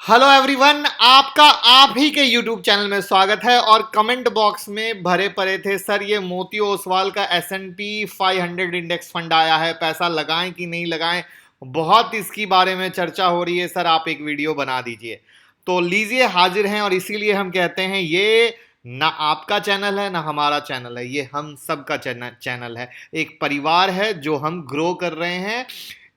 Hello everyone, आपका आप ही के यूट्यूब चैनल में स्वागत है। और कमेंट बॉक्स में भरे पड़े थे, सर ये मोती ओसवाल का S&P 500 इंडेक्स फंड आया है, पैसा लगाएं कि नहीं लगाएं। बहुत इसकी बारे में चर्चा हो रही है, सर आप एक वीडियो बना दीजिए। तो लीजिए, हाजिर हैं। और इसीलिए हम कहते हैं ये ना आपका चैनल है ना हमारा चैनल है, ये हम सबका चैनल है। एक परिवार है जो हम ग्रो कर रहे हैं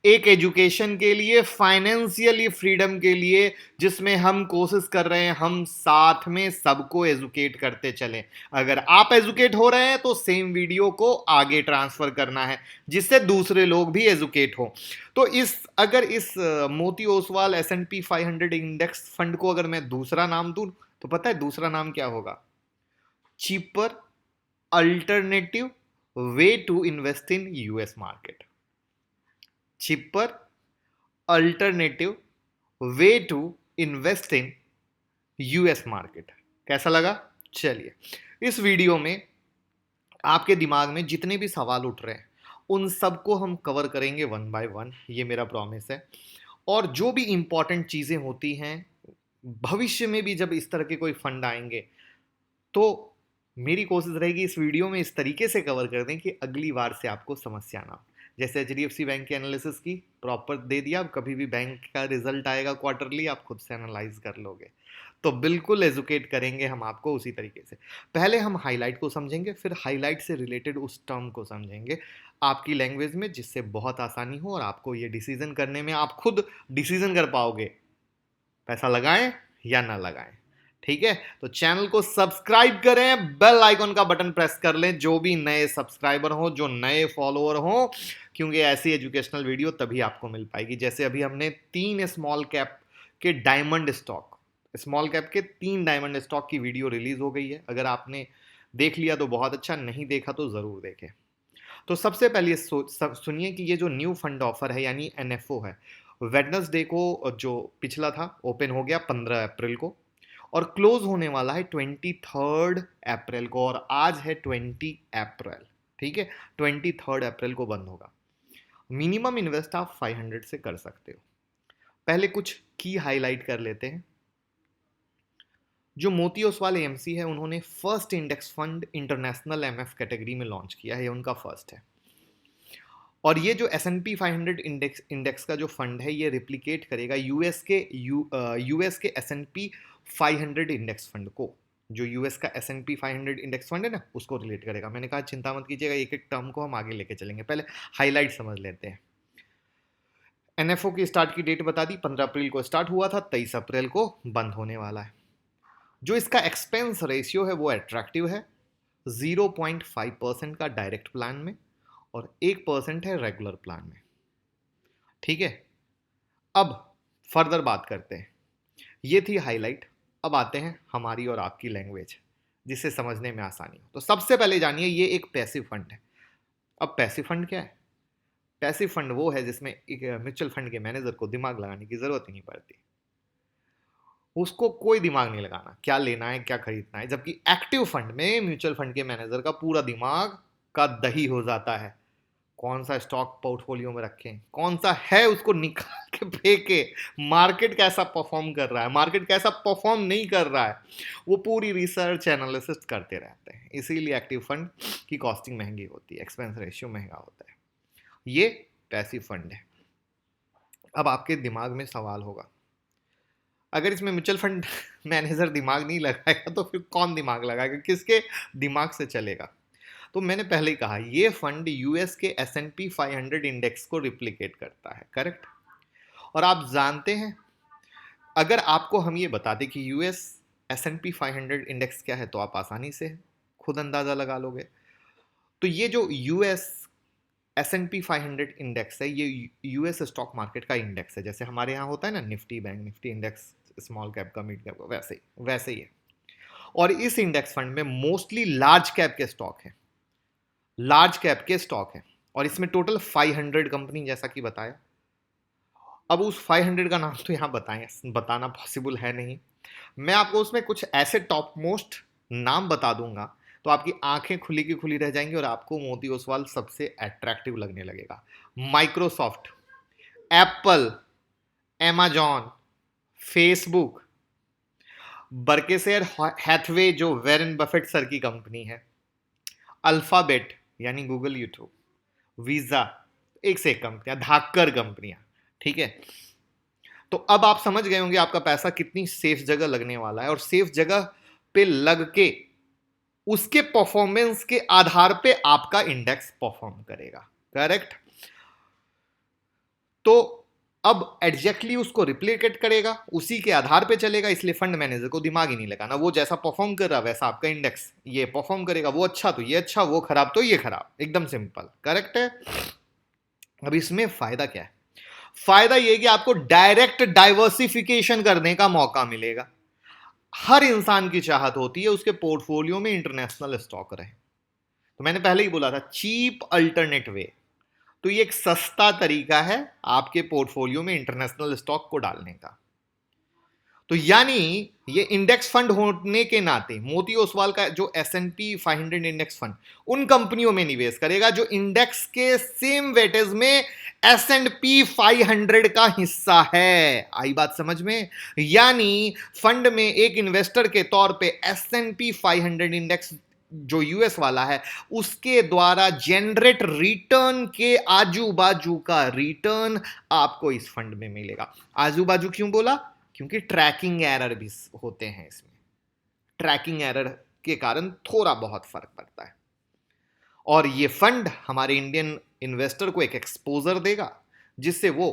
एक एजुकेशन के लिए, फाइनेंशियली फ्रीडम के लिए, जिसमें हम कोशिश कर रहे हैं हम साथ में सबको एजुकेट करते चलें। अगर आप एजुकेट हो रहे हैं तो सेम वीडियो को आगे ट्रांसफर करना है जिससे दूसरे लोग भी एजुकेट हो। तो अगर इस मोती ओसवाल S&P 500 इंडेक्स फंड को अगर मैं दूसरा नाम दूं तो पता है दूसरा नाम क्या होगा? Cheaper alternative way to invest in US market. Cheaper alternative way to invest in US market. कैसा लगा? चलिए, इस वीडियो में आपके दिमाग में जितने भी सवाल उठ रहे हैं उन सबको हम कवर करेंगे वन बाय वन, ये मेरा प्रॉमिस है। और जो भी इंपॉर्टेंट चीजें होती हैं भविष्य में भी जब इस तरह के कोई फंड आएंगे तो मेरी कोशिश रहेगी इस वीडियो में इस तरीके से कवर कर दें कि अगली बार से आपको समस्या ना हो। जैसे HDFC बैंक के एनालिसिस की प्रॉपर दे दिया, अब कभी भी बैंक का रिजल्ट आएगा क्वार्टरली आप खुद से एनालाइज कर लोगे। तो बिल्कुल एजुकेट करेंगे हम आपको उसी तरीके से। पहले हम हाईलाइट को समझेंगे, फिर हाईलाइट से रिलेटेड उस टर्म को समझेंगे आपकी लैंग्वेज में, जिससे बहुत आसानी हो और आपको ये डिसीजन करने में आप खुद डिसीजन कर पाओगे पैसा लगाएं या ना लगाएं। ठीक है, तो चैनल को सब्सक्राइब करें, बेल आइकन का बटन प्रेस कर लें जो भी नए सब्सक्राइबर हो, जो नए फॉलोअर हो, क्योंकि ऐसी एजुकेशनल वीडियो तभी आपको मिल पाएगी। जैसे अभी हमने 3 स्मॉल कैप के डायमंड स्टॉक, स्मॉल कैप के 3 डायमंड स्टॉक की वीडियो रिलीज हो गई है। अगर आपने देख लिया तो बहुत अच्छा, नहीं देखा तो जरूर देखें। तो सबसे पहले सुनिए कि ये जो न्यू फंड ऑफर है यानी NFO है, वेडनेसडे को जो पिछला था ओपन हो गया 15 अप्रैल को और क्लोज होने वाला है 23 अप्रैल को, और आज है 20 अप्रैल। ठीक है, 23 अप्रैल को बंद होगा। मिनिमम इन्वेस्ट आप 500 से कर सकते हो। पहले कुछ की हाईलाइट कर लेते हैं। जो मोती ओसवाल AMC है उन्होंने first index fund international MF category में लॉन्च किया है, उनका फर्स्ट है। और ये जो S&P 500 इंडेक्स का जो फंड है ये रिप्लिकेट करेगा यूएस के S&P 500 इंडेक्स फंड को। जो यूएस का S&P 500 इंडेक्स फंड है ना, उसको रिलेट करेगा। मैंने कहा चिंता मत कीजिएगा, एक एक टर्म को हम आगे लेके चलेंगे। पहले हाईलाइट समझ लेते हैं। NFO की स्टार्ट की डेट बता दी, 15 अप्रैल को स्टार्ट हुआ था, 23 अप्रैल को बंद होने वाला है। जो इसका एक्सपेंस रेशियो है वो अट्रैक्टिव है, 0.5% का डायरेक्ट प्लान में और 1% है रेगुलर प्लान में। ठीक है, अब फर्दर बात करते हैं। ये थी हाईलाइट। अब आते हैं हमारी और आपकी लैंग्वेज, जिससे समझने में आसानी हो। तो सबसे पहले जानिए ये एक पैसिव फंड है। अब पैसिव फंड क्या है? पैसिव फंड वो है जिसमें एक म्यूचुअल फंड के मैनेजर को दिमाग लगाने की जरूरत ही नहीं पड़ती। उसको कोई दिमाग नहीं लगाना क्या लेना है क्या खरीदना है। जबकि एक्टिव फंड में म्यूचुअल फंड के मैनेजर का पूरा दिमाग का दही हो जाता है। कौन सा स्टॉक पोर्टफोलियो में रखें, कौन सा है उसको निकाल के फेंके, मार्केट कैसा परफॉर्म कर रहा है, मार्केट कैसा परफॉर्म नहीं कर रहा है, वो पूरी रिसर्च एनालिसिस करते रहते हैं। इसीलिए एक्टिव फंड की कॉस्टिंग महंगी होती है, एक्सपेंस रेशियो महंगा होता है। ये पैसिव फंड है। अब आपके दिमाग में सवाल होगा, अगर इसमें म्यूचुअल फंड मैनेजर दिमाग नहीं लगाएगा तो फिर कौन दिमाग लगाएगा, किसके दिमाग से चलेगा? तो मैंने पहले ही कहा ये फंड यूएस के S&P 500 इंडेक्स को रिप्लिकेट करता है, करेक्ट। और आप जानते हैं, अगर आपको हम ये बता दें कि यूएस S&P 500 इंडेक्स क्या है तो आप आसानी से खुद अंदाजा लगा लोगे। तो ये जो यूएस S&P 500 इंडेक्स है ये यूएस स्टॉक मार्केट का इंडेक्स है। जैसे हमारे यहाँ होता है ना Nifty bank Nifty index, small cap का, मिड कैप का, वैसे ही है। और इस इंडेक्स फंड में मोस्टली लार्ज कैप के स्टॉक है, लार्ज कैप के स्टॉक है। और इसमें टोटल 500 कंपनी जैसा कि बताया। अब उस 500 का नाम तो यहाँ बताना पॉसिबल है नहीं। मैं आपको उसमें कुछ ऐसे टॉप मोस्ट नाम बता दूंगा तो आपकी आंखें खुली की खुली रह जाएंगी और आपको मोती ओसवाल सबसे अट्रैक्टिव लगने लगेगा। Microsoft, Apple, amazon, Facebook, Berkshire Hathaway जो वेरन बफेट सर की कंपनी है, अल्फाबेट यानी गूगल, यूट्यूब, वीजा, एक से एक कंपनियां, धाककर कंपनियां, ठीक है। तो अब आप समझ गए होंगे आपका पैसा कितनी सेफ जगह लगने वाला है, और सेफ जगह पे लग के उसके परफॉर्मेंस के आधार पे आपका इंडेक्स परफॉर्म करेगा, करेक्ट। तो अब एग्जैक्टली उसको रिप्लिकेट करेगा, उसी के आधार पे चलेगा, इसलिए फंड मैनेजर को दिमाग ही नहीं लगाना। वो जैसा परफॉर्म कर रहा वैसा आपका इंडेक्स ये परफॉर्म करेगा, वो अच्छा तो ये अच्छा, वो खराब तो ये खराब, एकदम सिंपल, करेक्ट है। अब इसमें फायदा क्या है? फायदा ये कि आपको डायरेक्ट डाइवर्सिफिकेशन करने का मौका मिलेगा। हर इंसान की चाहत होती है उसके पोर्टफोलियो में इंटरनेशनल स्टॉक रहे। तो मैंने पहले ही बोला था, चीप अल्टरनेट वे। तो ये एक सस्ता तरीका है आपके पोर्टफोलियो में इंटरनेशनल स्टॉक को डालने का। तो यानी ये इंडेक्स फंड होने के नाते मोती ओसवाल का जो S&P 500 इंडेक्स फंड उन कंपनियों में निवेश करेगा जो इंडेक्स के सेम वेटेज में S&P 500 का हिस्सा है। आई बात समझ में? यानी फंड में एक इन्वेस्टर के तौर पे S&P 500 इंडेक्स जो यूएस वाला है उसके द्वारा जनरेट रिटर्न के आजू बाजू का रिटर्न आपको इस फंड में मिलेगा। आजू बाजू क्यों बोला? क्योंकि ट्रैकिंग एरर भी होते हैं इसमें। ट्रैकिंग एरर के कारण थोड़ा बहुत फर्क पड़ता है, और ये फंड हमारे इंडियन इन्वेस्टर को एक एक्सपोजर देगा जिससे वो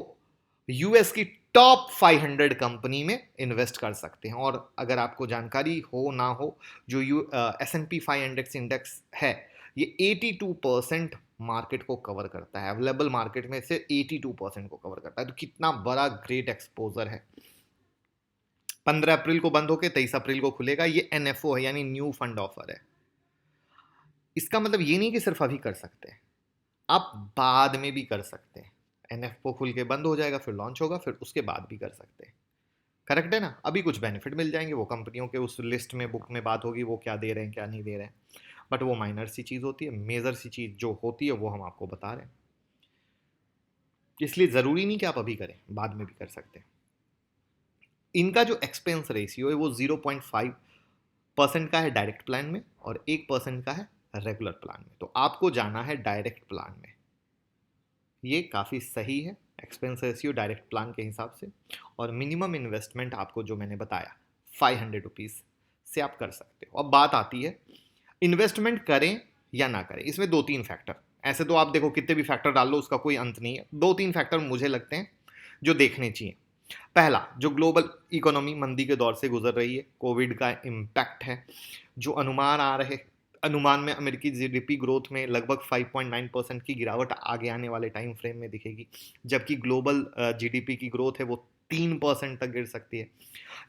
यूएस की टॉप 500 कंपनी में इन्वेस्ट कर सकते हैं। और अगर आपको जानकारी हो ना हो, जो S&P 500 इंडेक्स है ये 82% मार्केट को कवर करता है, अवेलेबल मार्केट में से 82% को कवर करता है। तो कितना बड़ा ग्रेट एक्सपोजर है। 15 अप्रैल को बंद होकर 23 अप्रैल को खुलेगा। ये NFO है यानी न्यू फंड ऑफर है। इसका मतलब ये नहीं कि सिर्फ अभी कर सकते हैं, आप बाद में भी कर सकते हैं। NFO खुल के बंद हो जाएगा, फिर लॉन्च होगा, फिर उसके बाद भी कर सकते हैं, करेक्ट है ना। अभी कुछ बेनिफिट मिल जाएंगे, वो कंपनियों के उस लिस्ट में बुक में बात होगी वो क्या दे रहे हैं क्या नहीं दे रहे हैं, बट वो माइनर सी चीज़ होती है। मेजर सी चीज़ जो होती है वो हम आपको बता रहे हैं, इसलिए ज़रूरी नहीं कि आप अभी करें, बाद में भी कर सकते हैं। इनका जो एक्सपेंस रेशियो है वो 0.5% का है डायरेक्ट प्लान में, और 1% का है रेगुलर प्लान में। तो आपको जाना है डायरेक्ट प्लान में, ये काफ़ी सही है एक्सपेंस रेशियो डायरेक्ट प्लान के हिसाब से। और मिनिमम इन्वेस्टमेंट आपको जो मैंने बताया 500 रुपीज़ से आप कर सकते हो। अब बात आती है इन्वेस्टमेंट करें या ना करें। इसमें 2-3 फैक्टर, ऐसे तो आप देखो कितने भी फैक्टर डाल लो उसका कोई अंत नहीं है। 2-3 फैक्टर मुझे लगते हैं जो देखने चाहिए। पहला, जो ग्लोबल इकोनॉमी मंदी के दौर से गुजर रही है, कोविड का इम्पैक्ट है, जो अनुमान आ रहे, अनुमान में अमेरिकी जीडीपी ग्रोथ में लगभग 5.9% की गिरावट आगे आने वाले टाइम फ्रेम में दिखेगी, जबकि ग्लोबल जीडीपी की ग्रोथ है वो 3% तक गिर सकती है।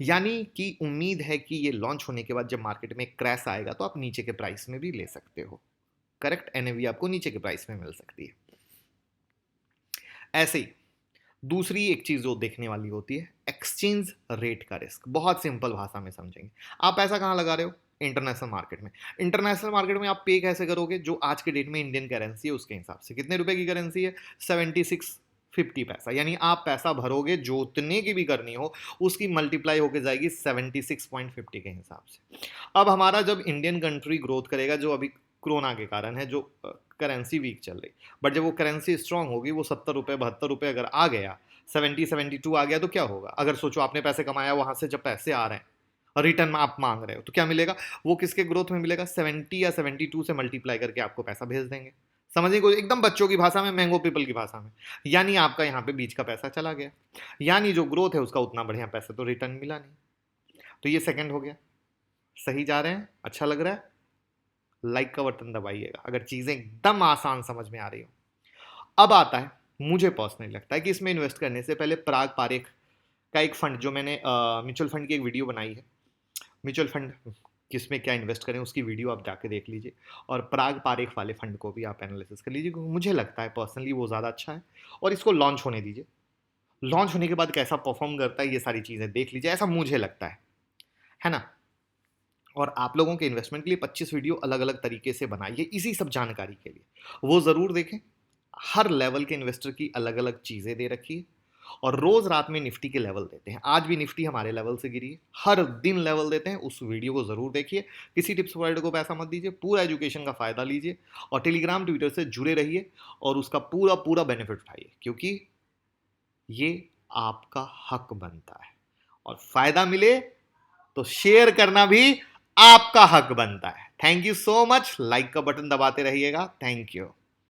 यानी कि उम्मीद है कि ये लॉन्च होने के बाद जब मार्केट में क्रैश आएगा तो आप नीचे के प्राइस में भी ले सकते हो, करेक्ट। NAV आपको नीचे के प्राइस में मिल सकती है। ऐसे ही दूसरी एक चीज जो देखने वाली होती है एक्सचेंज रेट का रिस्क। बहुत सिंपल भाषा में समझेंगे, आप पैसा कहाँ लगा रहे हो? इंटरनेशनल मार्केट में। इंटरनेशनल मार्केट में आप पे कैसे करोगे? जो आज के डेट में इंडियन करेंसी है उसके हिसाब से। कितने रुपए की करेंसी है? 76.50 पैसा। यानी आप पैसा भरोगे जो उतने की भी करनी हो उसकी मल्टीप्लाई होकर जाएगी 76.50 के हिसाब से। अब हमारा जब इंडियन कंट्री ग्रोथ करेगा, जो अभी कोरोना के कारण है, जो करेंसी वीक चल रही, बट जब वो करेंसी स्ट्रांग होगी, वो 70 रुपये 72 रुपये अगर आ गया, 72 आ गया, तो क्या होगा? अगर सोचो आपने पैसे कमाया, वहां से जब पैसे आ रहे हैं और रिटर्न में आप मांग रहे हो, तो क्या मिलेगा? वो किसके ग्रोथ में मिलेगा? 70 या 72 से मल्टीप्लाई करके आपको पैसा भेज देंगे। समझिए, कोई एकदम बच्चों की भाषा में, मैंगो पीपल की भाषा में, यानी आपका यहाँ पे बीच का पैसा चला गया, यानी जो ग्रोथ है उसका उतना बढ़िया पैसा तो रिटर्न मिला नहीं। तो ये सेकंड हो गया। सही जा रहे हैं? अच्छा लग रहा है? लाइक का बटन दबाइएगा अगर चीजें एकदम आसान समझ में आ रही हो। अब आता है, मुझे पर्सनली लगता है कि इसमें इन्वेस्ट करने से पहले पराग पारेख का एक फंड, जो मैंने म्यूचुअल फंड की एक वीडियो बनाई है, म्यूचुअल फंड किसमें क्या इन्वेस्ट करें, उसकी वीडियो आप जाके देख लीजिए, और पराग पारेख वाले फंड को भी आप एनालिसिस कर लीजिए। मुझे लगता है पर्सनली वो ज़्यादा अच्छा है, और इसको लॉन्च होने दीजिए। लॉन्च होने के बाद कैसा परफॉर्म करता है ये सारी चीज़ें देख लीजिए, ऐसा मुझे लगता है ना। और आप लोगों के इन्वेस्टमेंट के लिए 25 वीडियो अलग अलग तरीके से बनाइए इसी सब जानकारी के लिए, वो ज़रूर देखें। हर लेवल के इन्वेस्टर की अलग अलग चीज़ें दे रखी है, और रोज रात में निफ्टी के लेवल देते हैं। आज भी निफ्टी हमारे लेवल से गिरी है, हर दिन लेवल देते हैं। उस वीडियो को जरूर देखिए। किसी टिप्स प्रोवाइडर को पैसा मत दीजिए, पूरा एजुकेशन का फायदा लीजिए और टेलीग्राम ट्विटर से जुड़े रहिए और उसका पूरा पूरा बेनिफिट उठाइए, क्योंकि ये आपका हक बनता है और फायदा मिले तो शेयर करना भी आपका हक बनता है। Thank you so much. Like का बटन दबाते रहिएगा। Thank you.